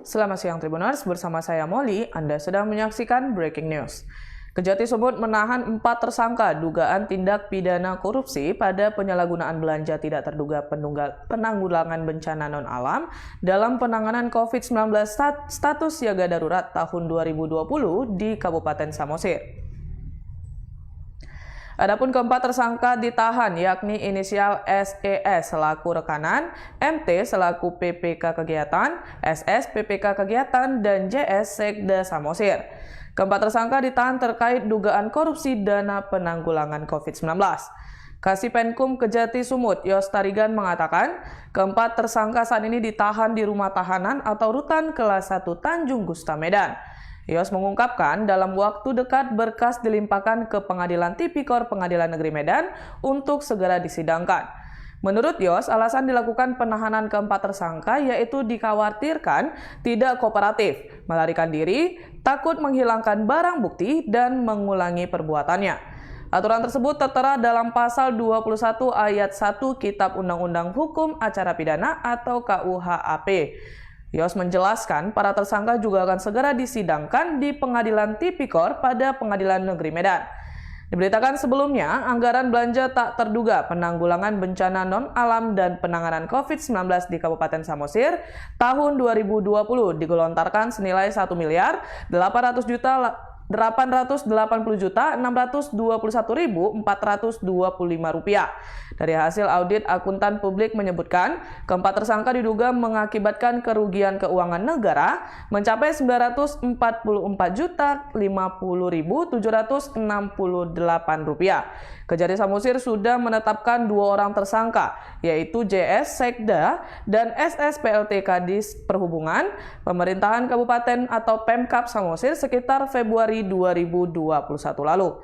Selamat siang Tribuners, bersama saya Molly, Anda sedang menyaksikan Breaking News. Kejati Sumut menahan 4 tersangka dugaan tindak pidana korupsi pada penyalahgunaan belanja tidak terduga penanggulangan bencana non-alam dalam penanganan COVID-19 status siaga darurat tahun 2020 di Kabupaten Samosir. Adapun keempat tersangka ditahan, yakni inisial SES selaku rekanan, MT selaku PPK Kegiatan, SS PPK Kegiatan, dan JS Sekda Samosir. Keempat tersangka ditahan terkait dugaan korupsi dana penanggulangan COVID-19. Kasipenkum Kejati Sumut, Yos Tarigan mengatakan, keempat tersangka saat ini ditahan di rumah tahanan atau rutan kelas 1 Tanjung Gusta Medan. Yos mengungkapkan dalam waktu dekat berkas dilimpahkan ke Pengadilan Tipikor Pengadilan Negeri Medan untuk segera disidangkan. Menurut Yos, alasan dilakukan penahanan keempat tersangka yaitu dikhawatirkan tidak kooperatif, melarikan diri, takut menghilangkan barang bukti, dan mengulangi perbuatannya. Aturan tersebut tertera dalam pasal 21 ayat 1 Kitab Undang-Undang Hukum Acara Pidana atau KUHAP. Yos menjelaskan para tersangka juga akan segera disidangkan di Pengadilan Tipikor pada Pengadilan Negeri Medan. Diberitakan sebelumnya, anggaran belanja tak terduga penanggulangan bencana non-alam dan penanganan COVID-19 di Kabupaten Samosir tahun 2020 digelontarkan senilai 1.880.621.425 rupiah. Dari hasil audit akuntan publik menyebutkan, keempat tersangka diduga mengakibatkan kerugian keuangan negara mencapai Rp944.050.768. Kejati Samosir sudah menetapkan 2 orang tersangka, yaitu JS Sekda dan SS PLT Kadis Perhubungan, Pemerintahan Kabupaten atau Pemkab Samosir sekitar Februari 2021 lalu.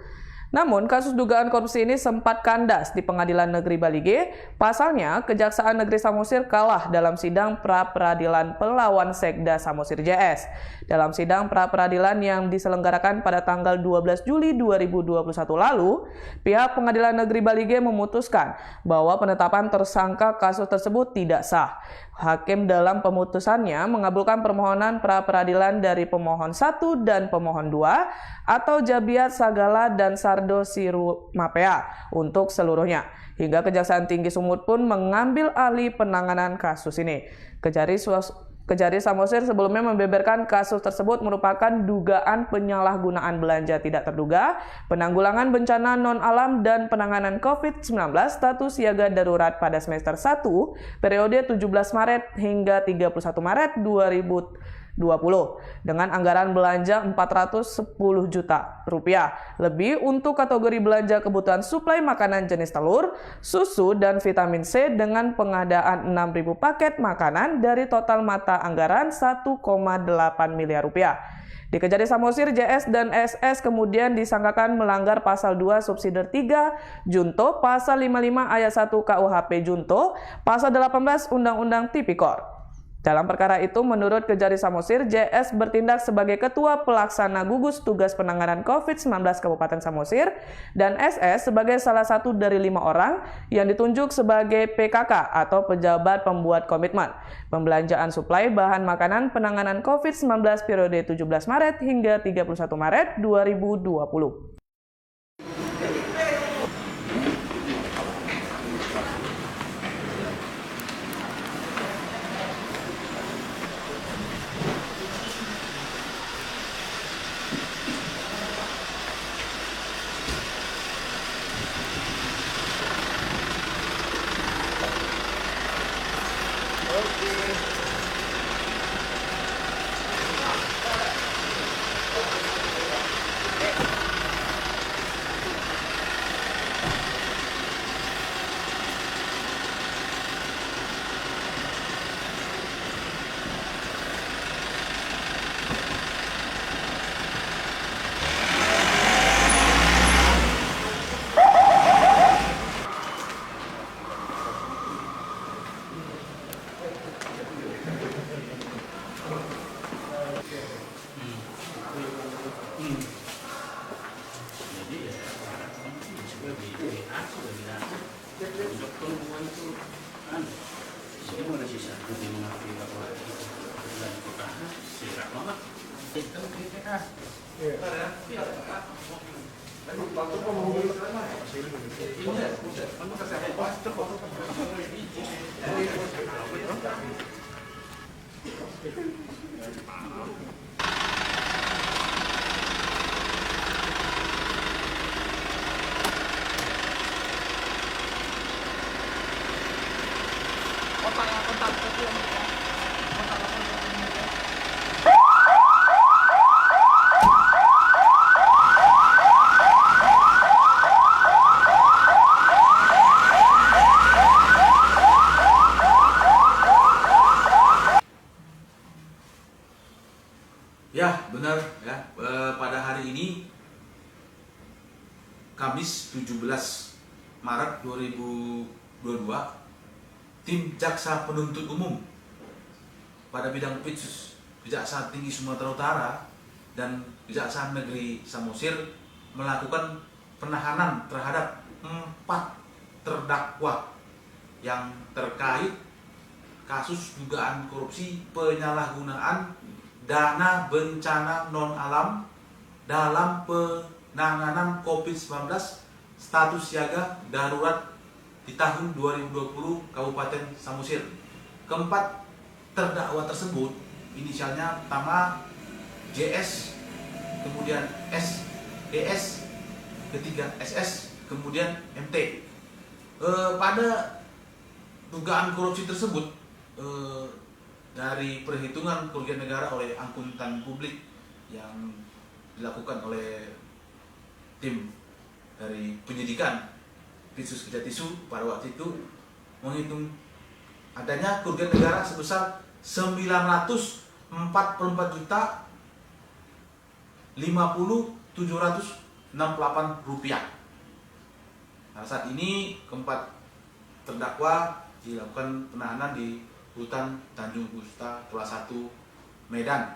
Namun, kasus dugaan korupsi ini sempat kandas di Pengadilan Negeri Balige. Pasalnya, Kejaksaan Negeri Samosir kalah dalam sidang pra-peradilan pelawan Sekda Samosir JS. Dalam sidang pra-peradilan yang diselenggarakan pada tanggal 12 Juli 2021 lalu, pihak Pengadilan Negeri Balige memutuskan bahwa penetapan tersangka kasus tersebut tidak sah. Hakim dalam pemutusannya mengabulkan permohonan pra-peradilan dari pemohon 1 dan pemohon 2 atau Jabiat Sagala dan Sardo Siru Mapea untuk seluruhnya. Hingga Kejaksaan Tinggi Sumut pun mengambil alih penanganan kasus ini. Kejati Samosir sebelumnya membeberkan kasus tersebut merupakan dugaan penyalahgunaan belanja tidak terduga, penanggulangan bencana non-alam dan penanganan COVID-19 status siaga darurat pada semester 1 periode 17 Maret hingga 31 Maret 2020 dengan anggaran belanja Rp410 juta lebih untuk kategori belanja kebutuhan suplai makanan jenis telur, susu, dan vitamin C dengan pengadaan 6.000 paket makanan dari total mata anggaran Rp1,8 miliar. Di Kejati Samosir, JS dan SS kemudian disangkakan melanggar pasal 2 subsidi 3 Junto, pasal 55 ayat 1 KUHP Junto, pasal 18 Undang-Undang Tipikor. Dalam perkara itu, menurut Kejati Samosir, JS bertindak sebagai Ketua Pelaksana Gugus Tugas Penanganan COVID-19 Kabupaten Samosir dan SS sebagai salah satu dari 5 orang yang ditunjuk sebagai PKK atau Pejabat Pembuat Komitmen Pembelanjaan Suplai Bahan Makanan Penanganan COVID-19 periode 17 Maret hingga 31 Maret 2020. Untuk perempuan itu, kan, saya mau sisa, lebih mengerti apa lagi. Ya, benar ya. Pada hari ini Kamis 17 Maret 2022, tim Jaksa Penuntut Umum pada bidang Pitsus Kejaksaan Tinggi Sumatera Utara dan Kejaksaan Negeri Samosir melakukan penahanan terhadap 4 terdakwa yang terkait kasus dugaan korupsi penyalahgunaan dana bencana non-alam dalam penanganan COVID-19 status siaga darurat di tahun 2020 Kabupaten Samosir. Keempat terdakwa tersebut inisialnya pertama JS, kemudian S, DS, ketiga SS, kemudian MT. Pada dugaan korupsi tersebut, dari perhitungan kerugian negara oleh akuntan publik yang dilakukan oleh tim dari penyidikan Pitsus Kejatisu pada waktu itu menghitung adanya kerugian negara sebesar 944 juta 50.768 rupiah. Nah, saat ini keempat terdakwa dilakukan penahanan di Rutan Tanjung Gusta kelas 1 Medan.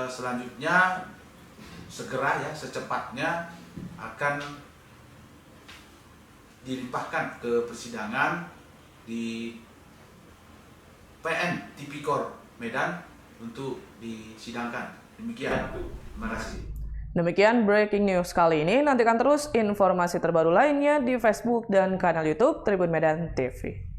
Selanjutnya segera ya secepatnya akan dilimpahkan ke persidangan di PN Tipikor Medan untuk disidangkan. Demikian, terima kasih. Demikian breaking news kali ini. Nantikan terus informasi terbaru lainnya di Facebook dan kanal YouTube Tribun Medan TV.